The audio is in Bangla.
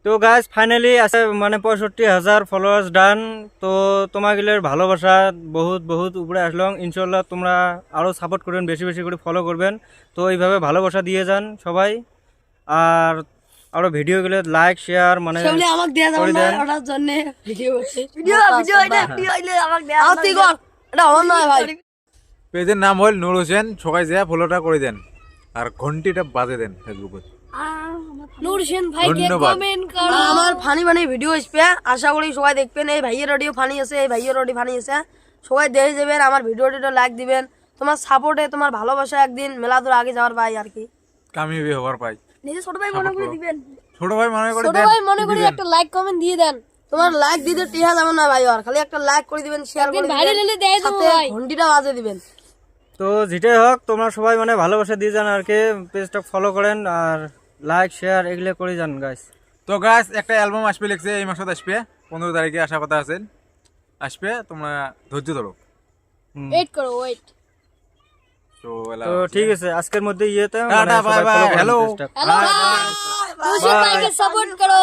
তো গাইস ফাইনালি আছে মানে 65,000 ফলোয়ার্স ডান। তো তোমাগুলোর ভালোবাসা বহুত বহুত উপরে আসলাম। ইনশাল্লাহ তোমরা আরও সাপোর্ট করবেন, বেশি বেশি করে ফলো করবেন। তো এইভাবে ভালোবাসা দিয়ে যান সবাই। আর আরও ভিডিওগুলো লাইক শেয়ার মানে সেগুলো আমাকে দেয়া যাবে করে না দেন। ওটার জন্য ভিডিও এটা হইলে আমাকে দেয়া আস্তে কর, এটা আমার নয় ভাই। পেজের নাম হল নূর হোসেন, সবাই যা ফলোটা করে দেন আর ঘন্টিটা বাজে দেন ফেসবুকে। নূর হোসেন ভাইকে ধন্যবাদ। কমেন্ট করো। আমার ফানি ফানি ভিডিও আসবে, আশা করি সবাই দেখবেন। এই ভাইয়ের অডিও ফানি আছে, এই ভাইয়ের অডিও ফানি আছে, সবাই দেখে যাবেন। আমার ভিডিওটা লাইক দিবেন। তোমার সাপোর্টে, তোমার ভালোবাসা একদিন মেলা দূর আগে যাওয়ার ভাই আর কি। কামিয়াবি হবার পাই। নিজে ছোট ভাই মনে করে দিবেন, ছোট ভাই মনে করে ছোট দেন, ভাই মনে করে একটা লাইক কমেন্ট দিয়ে দেন। তোমার লাইক দিতে টিহা যাবে না ভাই, আর খালি একটা লাইক করে দিবেন, শেয়ার করে একদিন ভাইরাল দিবেন, হলে দেয় দেবো সাথে ভাই। ঘন্টিটা বাজে দিবেন। তো যেটাই হোক তোমরা সবাই মানে ভালোবাসা দিয়ে যান আর কি। পেজটা ফলো করেন আর লাইক শেয়ার এগুলো করে যান গাইস। তো গাছ একটা অ্যালবাম আসবে লিখছে, এই মাসে আসবে 15 তারিখে আসা কথা আছে। আসবে, তোমরা ধৈর্য ধরো। ওয়েট করো, ওয়েট। তো তো ঠিক আছে আজকের মধ্যে ইয়েতে tata, bye bye, hello. Hello ভাই, নূর হোসেন ভাইকে সাপোর্ট করো।